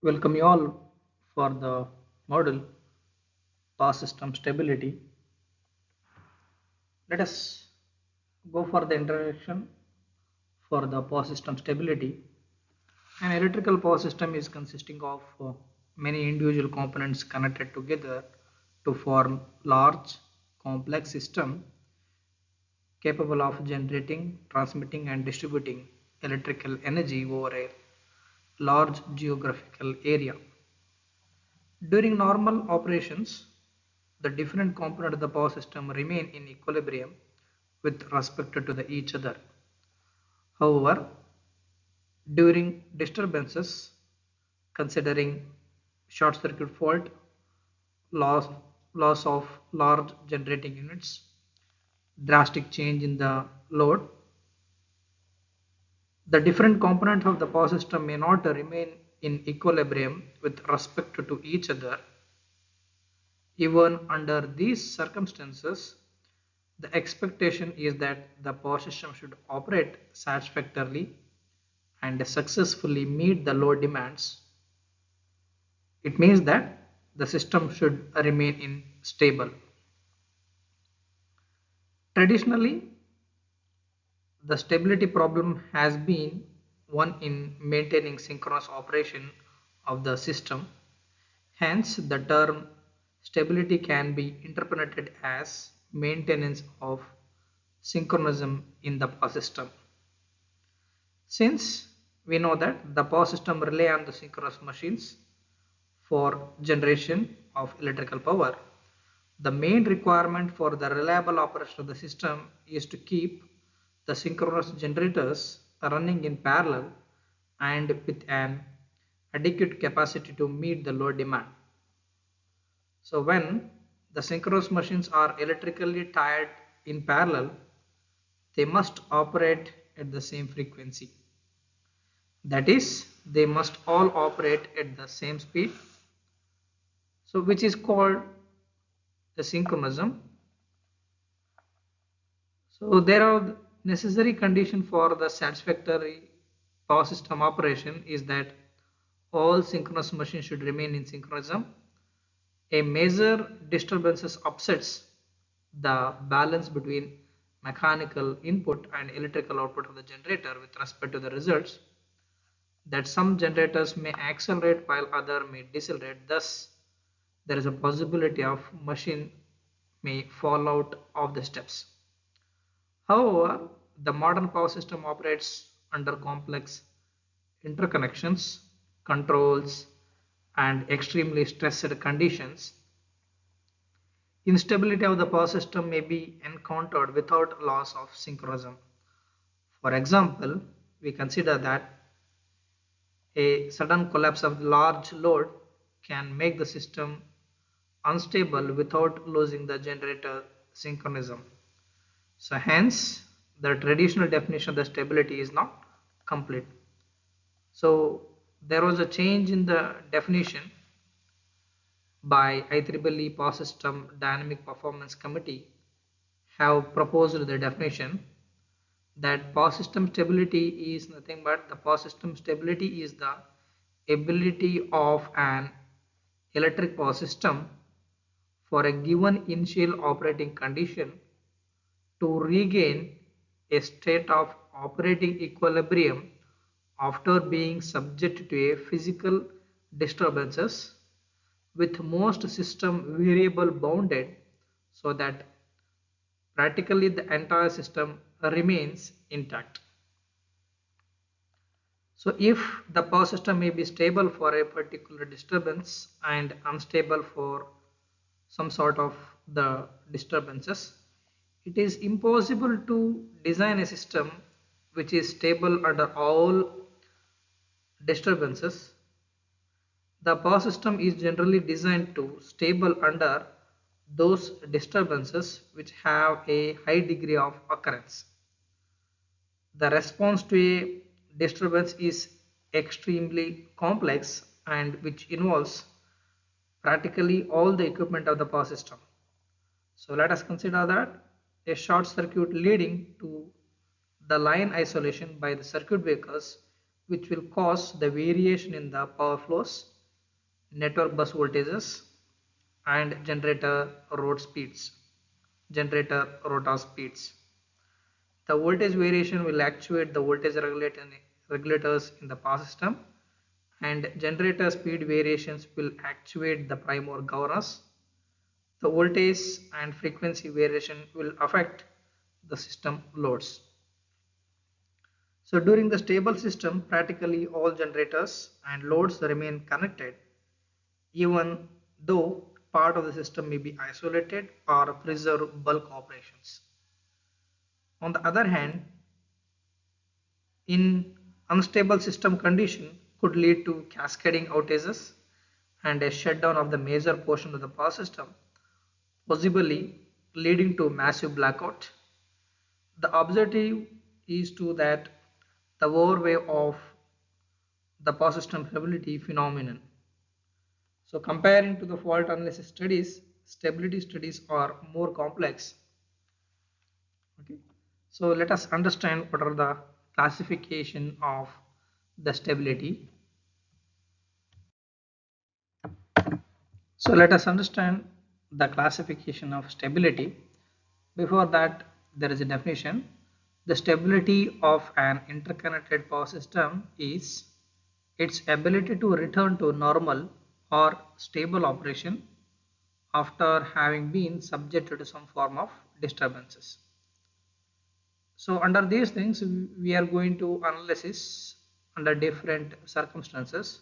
Welcome you all for the model power system stability. Let us go for the introduction for the power system stability. An electrical power system is consisting of many individual components connected together to form large complex system capable of generating, transmitting and distributing electrical energy over a large geographical area. During normal operations, the different components of the power system remain in equilibrium with respect to each other. However, during disturbances, considering short circuit fault, loss, loss of large generating units, drastic change in the load, the different components of the power system may not remain in equilibrium with respect to each other. Even under these circumstances, the expectation is that the power system should operate satisfactorily and successfully meet the load demands. It means that the system should remain in stable. Traditionally, the stability problem has been one in maintaining synchronous operation of the system. Hence, the term stability can be interpreted as maintenance of synchronism in the power system. Since we know that the power system rely on the synchronous machines for generation of electrical power, the main requirement for the reliable operation of the system is to keep the synchronous generators running in parallel and with an adequate capacity to meet the load demand. So when the synchronous machines are electrically tied in parallel, they must operate at the same frequency. That is, they must all operate at the same speed. So which is called the synchronism. So there are necessary condition for the satisfactory power system operation is that all synchronous machines should remain in synchronism. A major disturbances upsets the balance between mechanical input and electrical output of the generator with respect to the results, that some generators may accelerate while other may decelerate. Thus, there is a possibility of machine may fall out of the steps. However, the modern power system operates under complex interconnections, controls, and extremely stressed conditions. Instability of the power system may be encountered without loss of synchronism. For example, we consider that a sudden collapse of large load can make the system unstable without losing the generator synchronism. So hence the traditional definition of the stability is not complete. So there was a change in the definition by IEEE Power System Dynamic Performance Committee have proposed the definition that power system stability is nothing but the power system stability is the ability of an electric power system for a given initial operating condition to regain a state of operating equilibrium after being subject to a physical disturbances, with most system variable bounded, so that practically the entire system remains intact. So if the power system may be stable for a particular disturbance and unstable for some sort of the disturbances, it is impossible to design a system which is stable under all disturbances. The power system is generally designed to stable under those disturbances which have a high degree of occurrence. The response to a disturbance is extremely complex and which involves practically all the equipment of the power system. So let us consider that a short circuit leading to the line isolation by the circuit breakers, which will cause the variation in the power flows network bus voltages, and generator rotor speeds. The voltage variation will actuate the regulators in the power system, and generator speed variations will actuate the prime mover governors. The voltage and frequency variation will affect the system loads. So during the stable system, practically all generators and loads remain connected, even though part of the system may be isolated or preserve bulk operations. On the other hand, in unstable system condition could lead to cascading outages and a shutdown of the major portion of the power system, possibly leading to massive blackout. The objective is to that the overwave of the power system stability phenomenon. So comparing to the fault analysis studies, stability studies are more complex. Okay. So let us understand what are the classification of the stability. So let us understand the classification of stability. Before that, there is a definition. The stability of an interconnected power system is its ability to return to normal or stable operation after having been subjected to some form of disturbances. So under these things, we are going to analysis under different circumstances.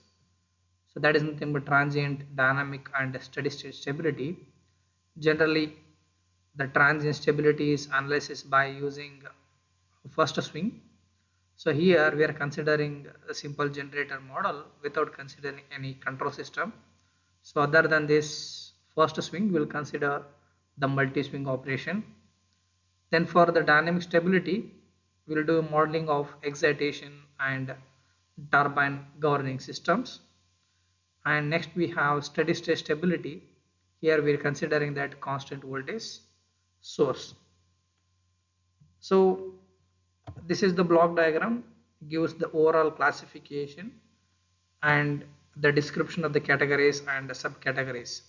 So that is nothing but transient, dynamic, and steady state stability. Generally, the transient stability is analyzed by using first swing. So here we are considering a simple generator model without considering any control system. So other than this first swing, we will consider the multi-swing operation. Then for the dynamic stability, we will do modeling of excitation and turbine governing systems. And next we have steady state stability. Here we are considering that constant voltage source. So this is the block diagram, gives the overall classification and the description of the categories and the subcategories.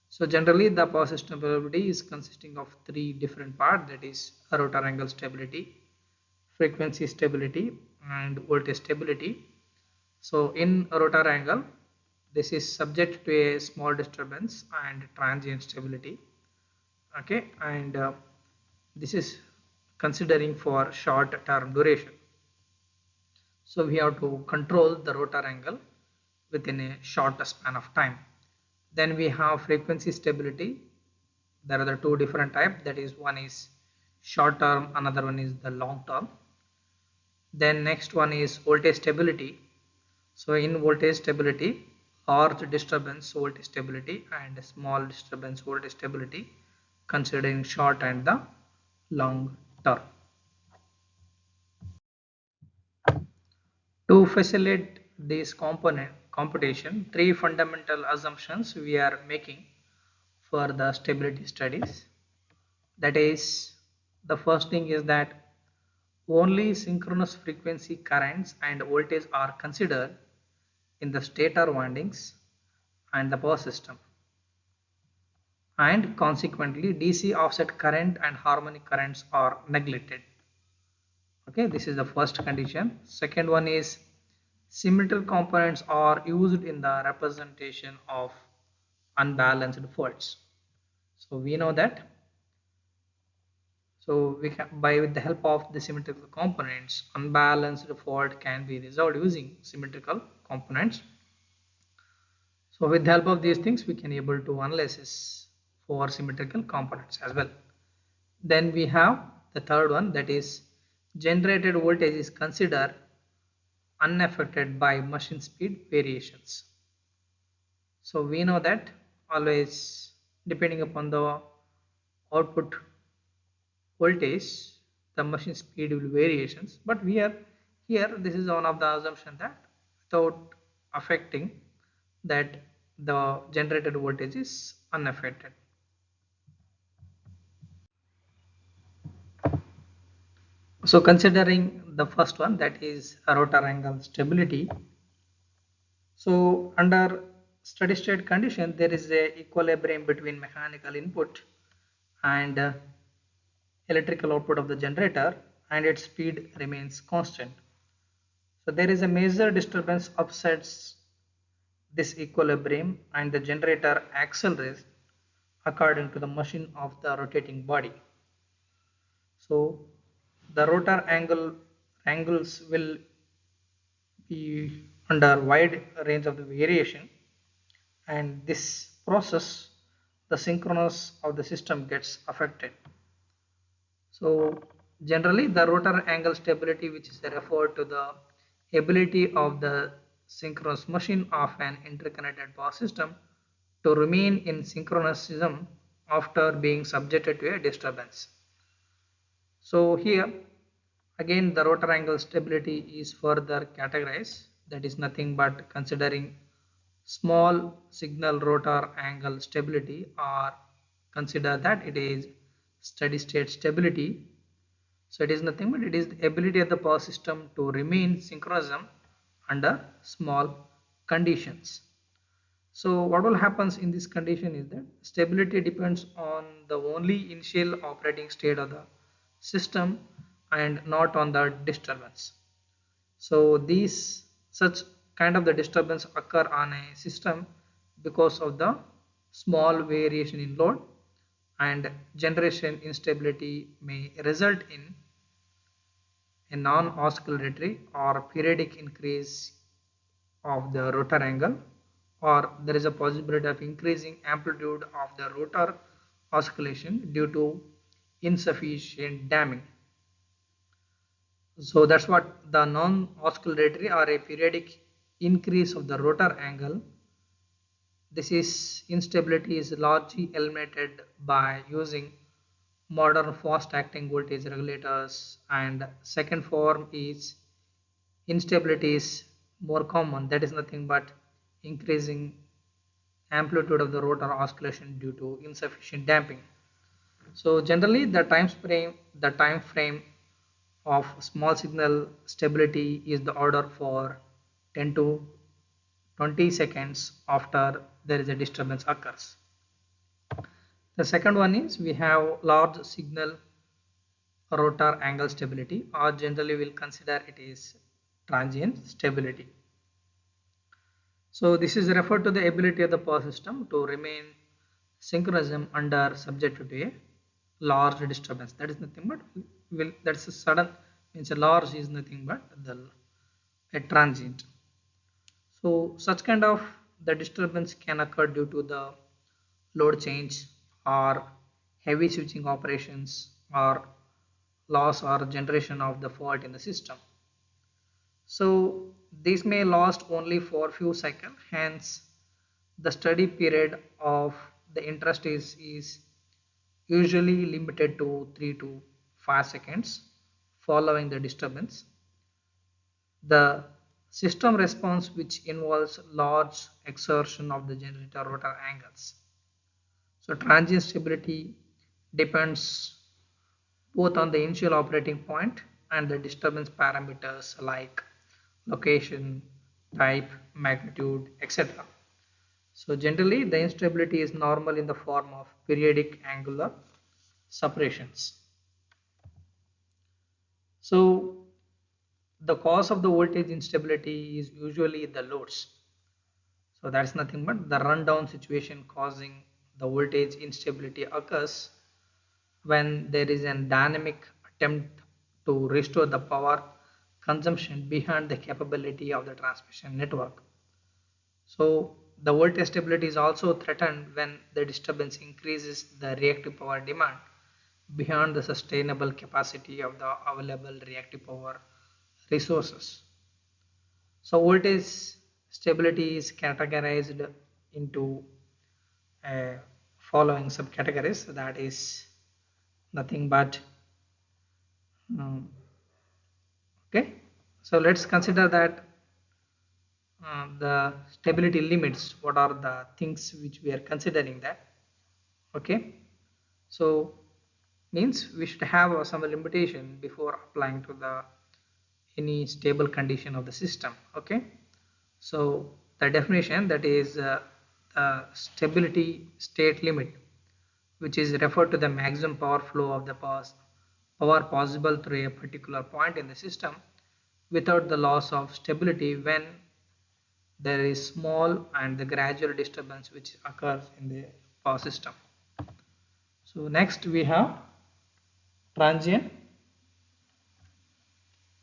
So generally the power system stability is consisting of three different parts, that is rotor angle stability, frequency stability, and voltage stability. So in rotor angle, this is subject to a small disturbance and transient stability. Okay, and this is considering for short term duration. So we have to control the rotor angle within a short span of time. Then we have frequency stability. There are the two different types, that is one is short term, another one is the long term. Then next one is voltage stability. So in voltage stability, large disturbance voltage stability and small disturbance voltage stability, considering short and the long term. To facilitate this computation, three fundamental assumptions we are making for the stability studies. That is, the first thing is that only synchronous frequency currents and voltage are considered in the stator windings and the power system, and consequently DC offset current and harmonic currents are neglected. Okay, this is the first condition. Second one is symmetrical components are used in the representation of unbalanced faults. So we know that. So we can, by with the help of the symmetrical components, unbalanced fault can be resolved using symmetrical components. So with the help of these things, we can able to analysis for symmetrical components as well. Then we have the third one, that is generated voltage is considered unaffected by machine speed variations. So we know that always depending upon the output voltage, the machine speed will variations, but here this is one of the assumption that without affecting that the generated voltage is unaffected. So considering the first one, that is a rotor angle stability. So under steady state condition, there is a equilibrium between mechanical input and electrical output of the generator, and its speed remains constant. So there is a major disturbance upsets this equilibrium and the generator accelerates according to the motion of the rotating body. So the rotor angles will be under wide range of the variation, and this process the synchronous of the system gets affected. So generally the rotor angle stability, which is referred to the ability of the synchronous machine of an interconnected power system to remain in synchronism after being subjected to a disturbance. So here again the rotor angle stability is further categorized, that is nothing but considering small signal rotor angle stability, or consider that it is steady state stability. So it is nothing but it is the ability of the power system to remain synchronism under small conditions. So what will happen in this condition is that stability depends on the only initial operating state of the system and not on the disturbance. So these such kind of the disturbance occur on a system because of the small variation in load, and generation instability may result in a non-oscillatory or periodic increase of the rotor angle, or there is a possibility of increasing amplitude of the rotor oscillation due to insufficient damping. So that's what the non-oscillatory or a periodic increase of the rotor angle. This is instability is largely eliminated by using modern fast acting voltage regulators, and second form is instability is more common, that is nothing but increasing amplitude of the rotor oscillation due to insufficient damping. So generally the time frame of small signal stability is the order for 10 to 20 seconds after there is a disturbance occurs. The second one is we have large signal rotor angle stability, or generally we'll consider it is transient stability. So this is referred to the ability of the power system to remain synchronism under subject to a large disturbance. That is nothing but that's a sudden, means a large is nothing but a transient. So such kind of the disturbance can occur due to the load change or heavy switching operations or loss or generation of the fault in the system. So this may last only for few cycles, hence the study period of the interest is usually limited to 3 to 5 seconds following the disturbance. The system response, which involves large exertion of the generator rotor angles. So transient stability depends both on the initial operating point and the disturbance parameters like location, type, magnitude, etc. So generally the instability is normal in the form of periodic angular separations. So the cause of the voltage instability is usually the loads. So that's nothing but the rundown situation causing the voltage instability occurs when there is a dynamic attempt to restore the power consumption beyond the capability of the transmission network. So the voltage stability is also threatened when the disturbance increases the reactive power demand beyond the sustainable capacity of the available reactive power resources. So voltage stability is categorized into following subcategories, that is nothing but okay. So let's consider that the stability limits, what are the things which we are considering that. Okay, so means we should have some limitation before applying to the any stable condition of the system. Okay, so the definition, that is the stability state limit, which is referred to the maximum power flow of the power possible through a particular point in the system without the loss of stability when there is small and the gradual disturbance which occurs in the power system. So next we have transient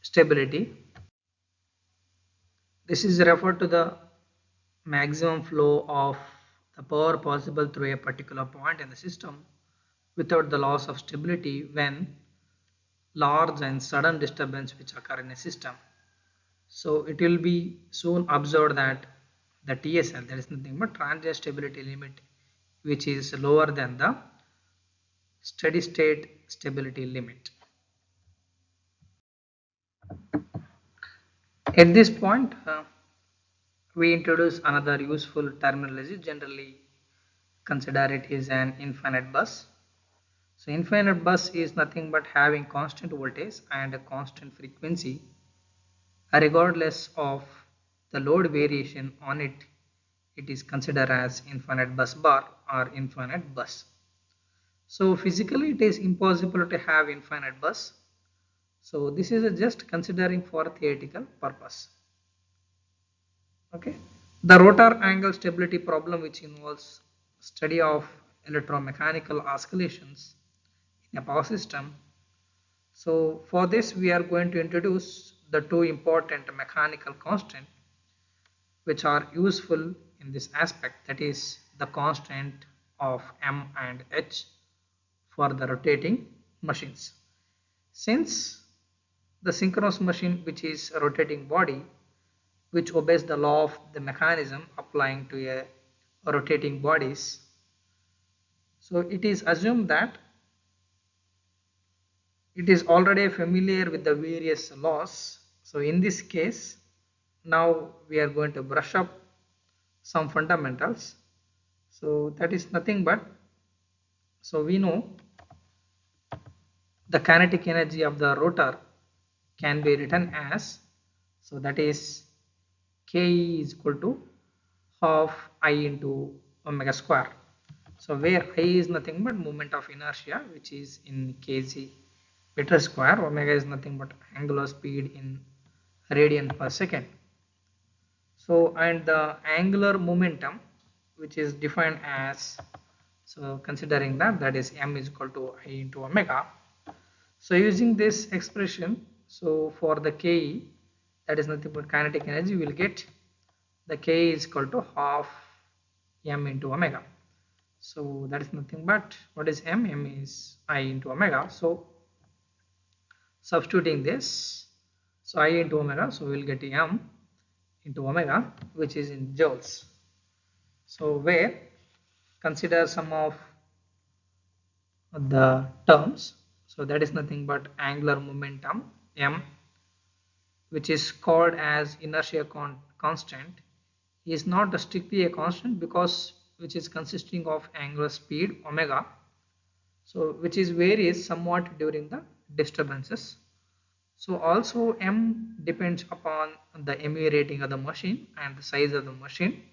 stability. This is referred to the maximum flow of the power possible through a particular point in the system without the loss of stability when large and sudden disturbance which occur in a system. So it will be soon observed that the TSL, there is nothing but transient stability limit, which is lower than the steady state stability limit. At this point, we introduce another useful terminology. Generally consider it is an infinite bus. So infinite bus is nothing but having constant voltage and a constant frequency regardless of the load variation on it. It is considered as infinite bus bar or infinite bus. So physically it is impossible to have infinite bus. So this is just considering for theoretical purpose. Okay. The rotor angle stability problem, which involves study of electromechanical oscillations in a power system. So for this we are going to introduce the two important mechanical constants which are useful in this aspect, that is the constant of M and H for the rotating machines. Since the synchronous machine, which is a rotating body which obeys the law of the mechanism applying to a rotating bodies, so it is assumed that it is already familiar with the various laws. So in this case, now we are going to brush up some fundamentals. So that is nothing but, so we know the kinetic energy of the rotor can be written as, so that is Ke is equal to half I into omega square. So where I is nothing but moment of inertia, which is in kg meter square, omega is nothing but angular speed in radian per second. So and the angular momentum, which is defined as, so considering that is m is equal to I into omega. So using this expression, so for the Ke, that is nothing but kinetic energy, we will get the K is equal to half m into omega. So that is nothing but, what is m? M is I into omega. So substituting this, so I into omega, so we will get m into omega, which is in joules. So where consider some of the terms. So that is nothing but angular momentum m, which is called as inertia constant, is not strictly a constant because which is consisting of angular speed omega, so which is varies somewhat during the disturbances. So also m depends upon the MVA rating of the machine and the size of the machine.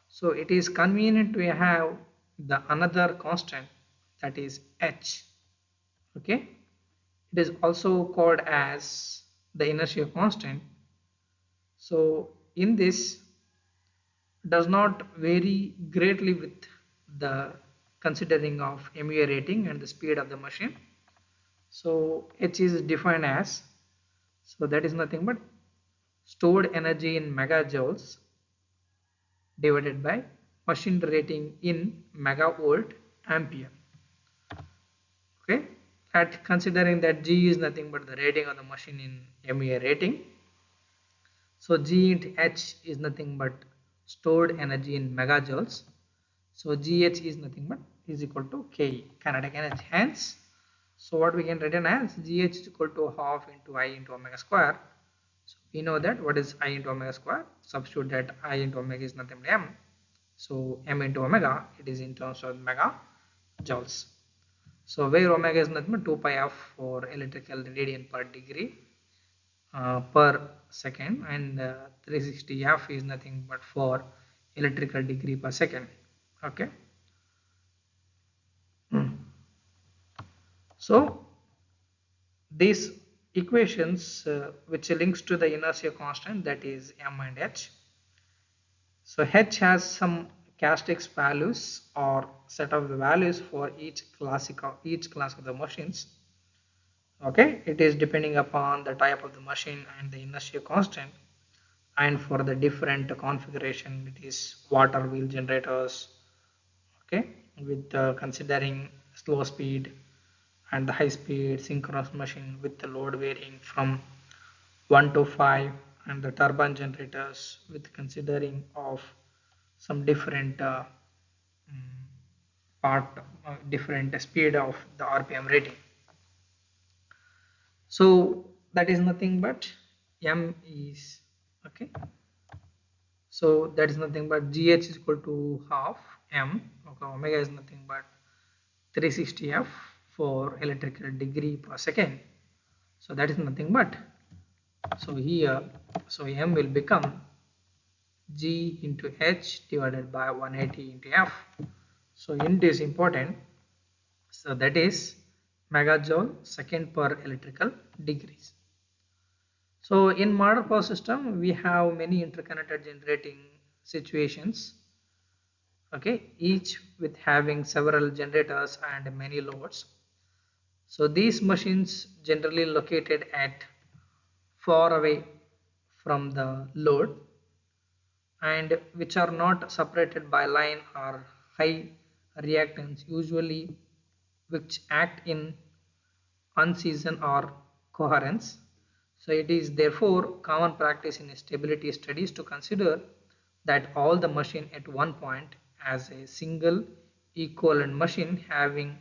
So it is convenient to have the another constant, that is h. Okay, it is also called as the inertia constant. So in this does not vary greatly with the considering of MVA rating and the speed of the machine. So H is defined as, so that is nothing but stored energy in megajoules divided by machine rating in megavolt ampere. Okay, at considering that G is nothing but the rating of the machine in MVA rating. So G into H is nothing but stored energy in megajoules. So GH is nothing but is equal to Ke, kinetic energy. Hence, so what we can written as GH is equal to half into I into omega square. So we know that what is I into omega square. Substitute that I into omega is nothing but m. So m into omega, it is in terms of mega joules. So where omega is nothing but 2 pi f for electrical radian per degree per second, and 360 f is nothing but for electrical degree per second. Okay. So these equations which links to the inertia constant, that is m and h. So h has some characteristics values or set of the values for each class of the machines. Okay, it is depending upon the type of the machine and the inertia constant, and for the different configuration it is water wheel generators. Okay, with considering slow speed and the high speed synchronous machine with the load varying from 1 to 5, and the turbine generators with considering of some different mm, different speed of the rpm rating. So that is nothing but m is okay. So that is nothing but gh is equal to half m. Okay, omega is nothing but 360f for electrical degree per second. So that is nothing but, so here, so m will become g into h divided by 180 into f. So int is important. So that is megajoule second per electrical degrees. So in modern power system, we have many interconnected generating situations. Okay, each with having several generators and many loads. So these machines generally located at far away from the load, and which are not separated by line or high reactance, usually which act in unseason or coherence. So it is therefore common practice in stability studies to consider that all the machine at one point as a single equivalent machine having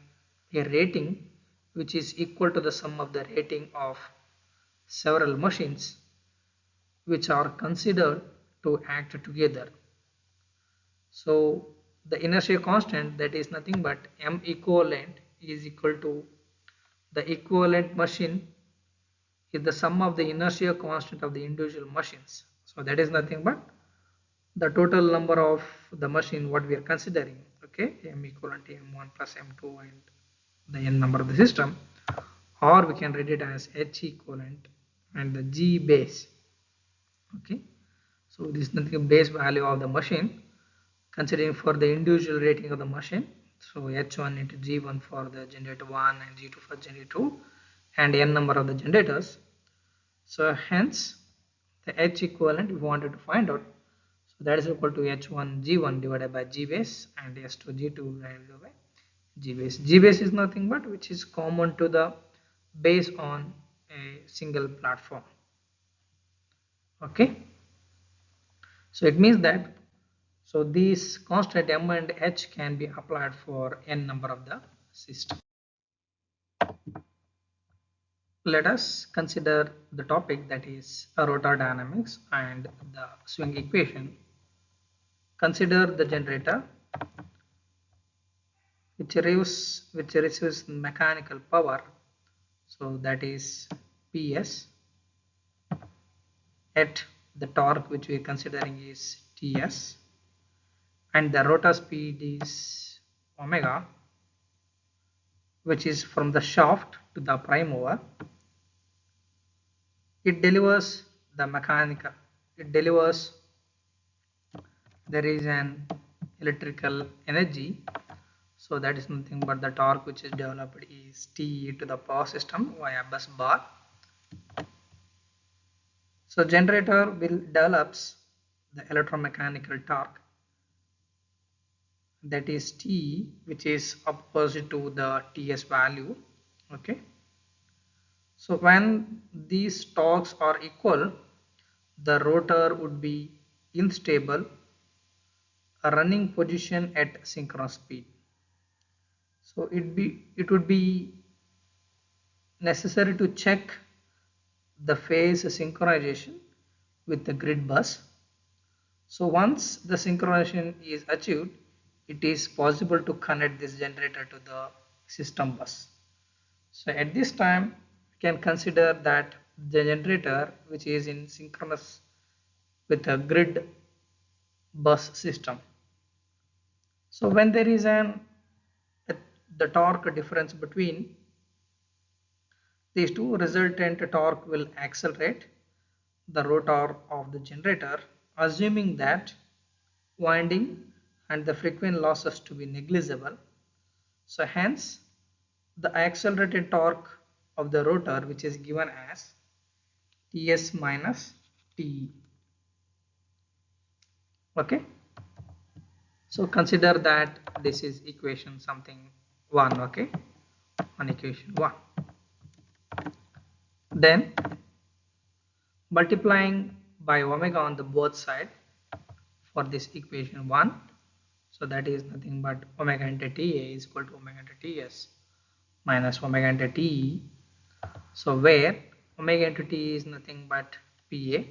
a rating which is equal to the sum of the rating of several machines which are considered to act together. So the inertia constant, that is nothing but m equivalent is equal to the equivalent machine is the sum of the inertia constant of the individual machines. So that is nothing but the total number of the machine what we are considering. Okay, m equivalent to m1 plus m2 and the n number of the system, or we can read it as h equivalent and the g base. Okay, so this is nothing base value of the machine considering for the individual rating of the machine. So h1 into g1 for the generator 1 and g2 for generator 2 and n number of the generators. So hence the h equivalent we wanted to find out, so that is equal to h1 g1 divided by g base and s2 g2 divided by g base. G base is nothing but which is common to the base on a single platform. Okay, so it means that, so these constant m and h can be applied for n number of the system. Let us consider the topic, that is rotor dynamics and the swing equation. Consider the generator which receives mechanical power, so that is PS, at the torque which we are considering is TS, and the rotor speed is omega, which is from the shaft to the prime mover. It delivers the mechanical, it delivers, there is an electrical energy, so that is nothing but the torque which is developed is T to the power system via bus bar. So generator will develops the electromechanical torque, that is T, which is opposite to the TS value. Okay, so when these torques are equal, the rotor would be in stable running position at synchronous speed. So it would be necessary to check the phase synchronization with the grid bus. So once the synchronization is achieved, it is possible to connect this generator to the system bus. So at this time we can consider that the generator which is in synchronous with a grid bus system. So when there is the torque difference between these two, resultant torque will accelerate the rotor of the generator, assuming that winding and the frequent losses to be negligible. So hence the accelerated torque of the rotor, which is given as Ts minus Te. Okay, so consider that this is equation something 1. Okay, on equation 1, then multiplying by omega on the both side for this equation 1, so that is nothing but omega into Ta is equal to omega into Ts minus omega into Te. So where omega into T is nothing but Pa,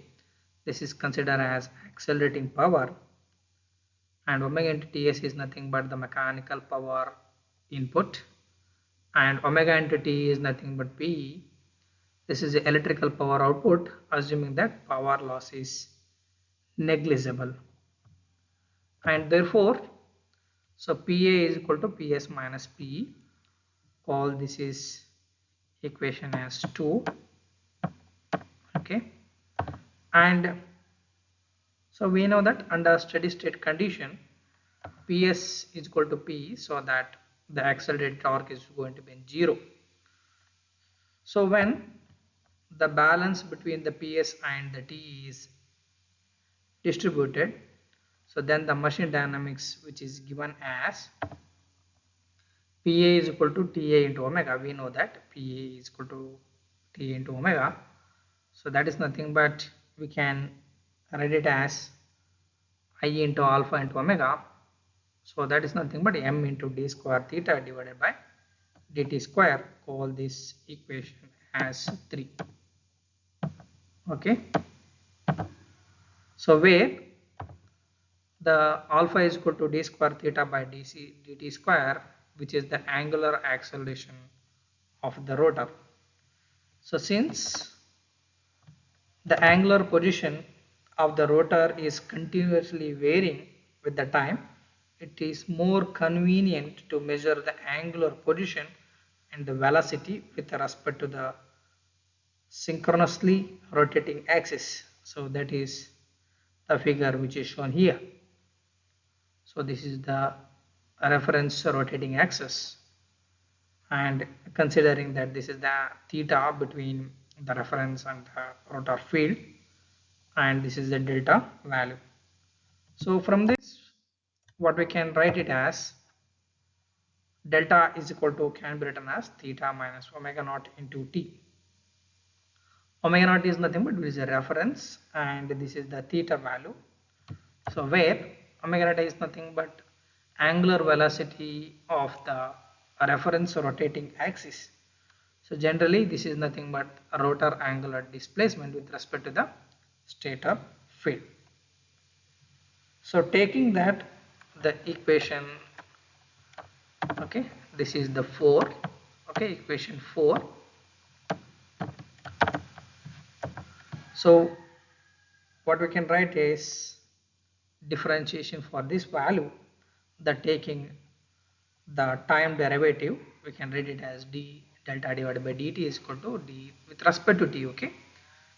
this is considered as accelerating power, and omega into Ts is nothing but the mechanical power input, and omega into T is nothing but Pe. This is the electrical power output, assuming that power loss is negligible, and therefore so Pa is equal to Ps minus Pe. Call this is equation as 2. Okay, and so we know that under steady state condition Ps is equal to P, so that the accelerated torque is going to be 0. So when the balance between the Ps and the T is distributed, so then the machine dynamics, which is given as Pa is equal to Ta into omega, we know that Pa is equal to Ta into omega, so that is nothing but we can write it as I into alpha into omega, so that is nothing but m into d square theta divided by dt square. Call this equation as 3. Okay, so where the alpha is equal to d square theta by dt square, which is the angular acceleration of the rotor. So since the angular position of the rotor is continuously varying with the time, it is more convenient to measure the angular position and the velocity with respect to the synchronously rotating axis. So that is the figure which is shown here. So this is the reference rotating axis, and considering that this is the theta between the reference and the rotor field, and this is the delta value. So from this what we can write it as delta is equal to, can be written as theta minus omega naught into T. Omega naught is nothing but is a reference, and this is the theta value. So where omega naught is nothing but angular velocity of the reference rotating axis. So generally this is nothing but a rotor angular displacement with respect to the stator field. So taking that the equation, okay, this is the 4, okay, equation 4. So what we can write is differentiation for this value, that taking the time derivative, we can read it as d delta divided by dt is equal to d with respect to t, okay,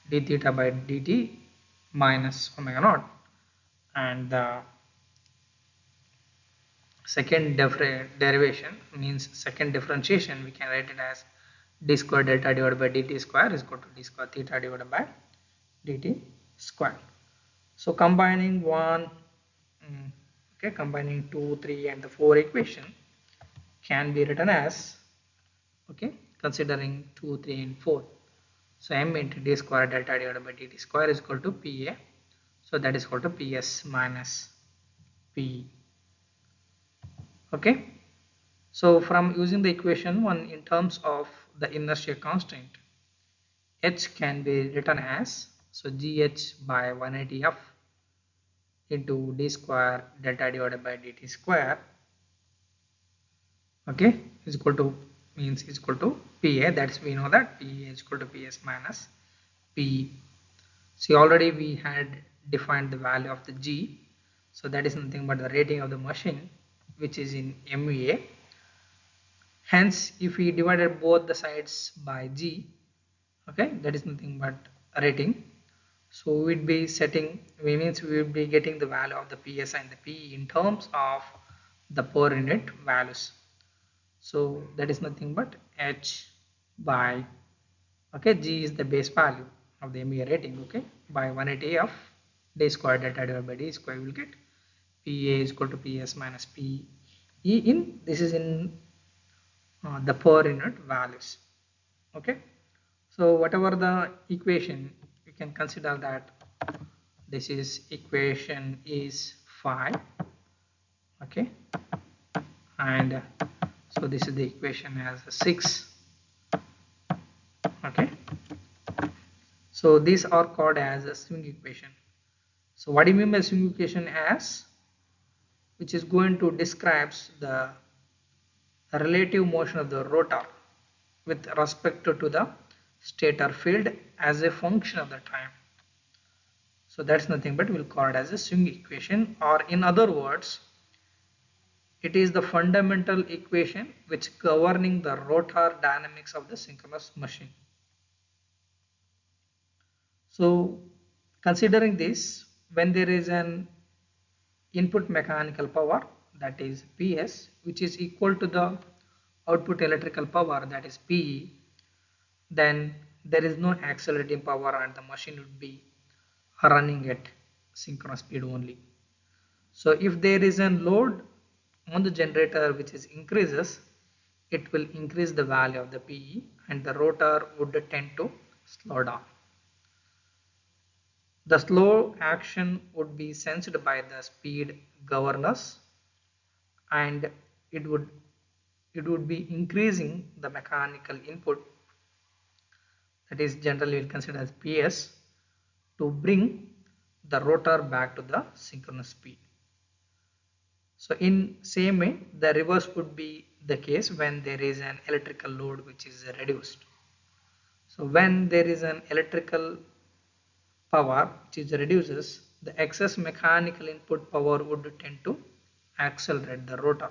d theta by dt minus omega naught, and the second derivation means second differentiation, we can write it as d square delta divided by dt square is equal to d square theta divided by dt square. So combining combining 2, 3 and the 4 equation can be written as, okay, considering 2, 3 and 4. So m into d square delta divided by dt square is equal to Pa, so that is equal to Ps minus Pe. Okay, so from using the equation 1 in terms of the inertia constant, H can be written as, so gh by 180f into d square delta divided by dt square, okay, is equal to, means is equal to Pa, that's we know that Pa is equal to Ps minus Pe. See, already we had defined the value of the g, So that is nothing but the rating of the machine, which is in MVA. Hence, if we divided both the sides by G, okay, that is nothing but a rating. So we'd be setting, means we will be getting the value of the PS and the PE in terms of the per unit values. So that is nothing but H by, okay, G is the base value of the MEA rating, okay, by 180 of d square delta divided by d square, we will get PA is equal to PS minus PE in, this is in the per unit values, okay. So whatever the equation, you can consider that this is equation is 5, okay, and so this is the equation as 6, okay. So these are called as a swing equation. So what do you mean by swing equation? As which is going to describes the relative motion of the rotor with respect to the stator field as a function of the time. So that's nothing but we'll call it as a swing equation, or in other words, it is the fundamental equation which governing the rotor dynamics of the synchronous machine. So considering this, when there is an input mechanical power, that is PS, which is equal to the output electrical power, that is PE, then there is no accelerating power and the machine would be running at synchronous speed only. So if there is a load on the generator which is increases, it will increase the value of the PE and the rotor would tend to slow down. The slow action would be sensed by the speed governors, and it would be increasing the mechanical input, that is generally considered as PS, to bring the rotor back to the synchronous speed. So in same way, the reverse would be the case when there is an electrical load which is reduced. So when there is an electrical power which is reduces, the excess mechanical input power would tend to accelerate the rotor.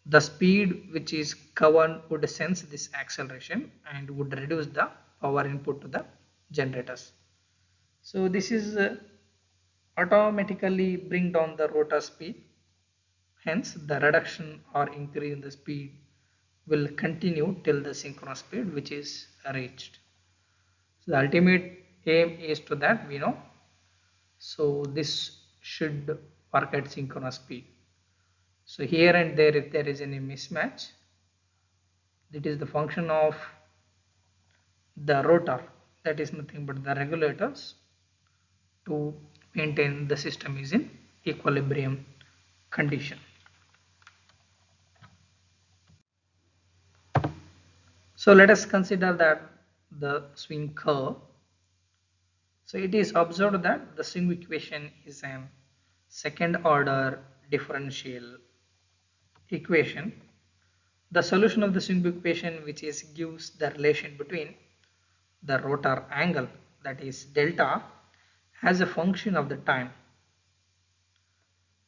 The speed which is governed would sense this acceleration and would reduce the power input to the generators. So this is automatically bring down the rotor speed. Hence the reduction or increase in the speed will continue till the synchronous speed which is reached. So the ultimate aim is to that we know. So this should work at synchronous speed. So here and there, if there is any mismatch, it is the function of the rotor, that is nothing but the regulators, to maintain the system is in equilibrium condition. So let us consider that the swing curve. So it is observed that the swing equation is an second order differential equation. The solution of the swing equation, which is gives the relation between the rotor angle, that is delta, as a function of the time.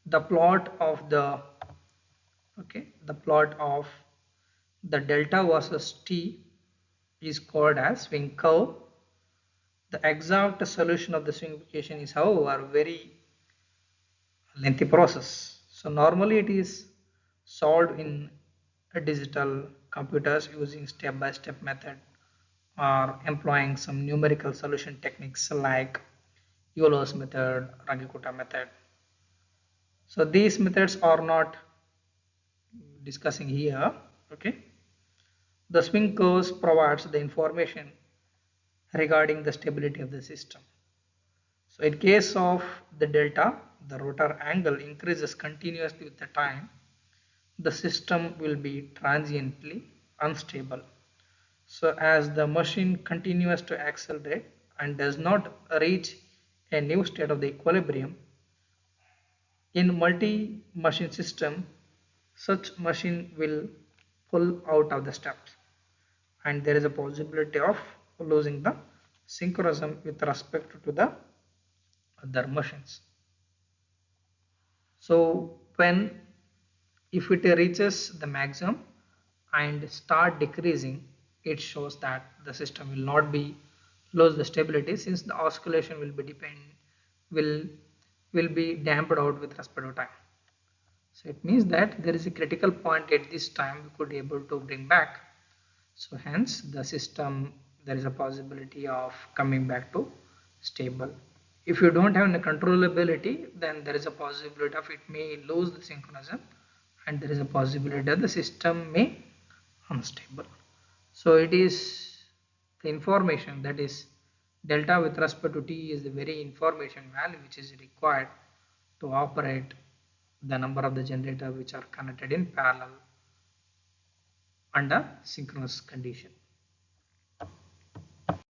The plot of the the delta versus t is called as swing curve. The exact solution of the swing equation is, however, very lengthy process. So normally it is solved in digital computers using step-by-step method or employing some numerical solution techniques like Euler's method, Runge-Kutta method. So these methods are not discussing here, okay. The swing curves provides the information regarding the stability of the system. So in case of the delta, the rotor angle increases continuously with the time. The system will be transiently unstable. So as the machine continues to accelerate and does not reach a new state of the equilibrium, in multi-machine system, such machine will pull out of the steps, and there is a possibility of losing the synchronism with respect to the other machines. So when if it reaches the maximum and start decreasing, it shows that the system will not be lose the stability, since the oscillation will be will will be damped out with respect to time. So it means that there is a critical point at this time we could able to bring back. So hence the system, there is a possibility of coming back to stable. If you don't have the controllability, then there is a possibility of it may lose the synchronism, and there is a possibility that the system may unstable. So it is the information, that is delta with respect to t is the very information value which is required to operate the number of the generator which are connected in parallel under synchronous condition.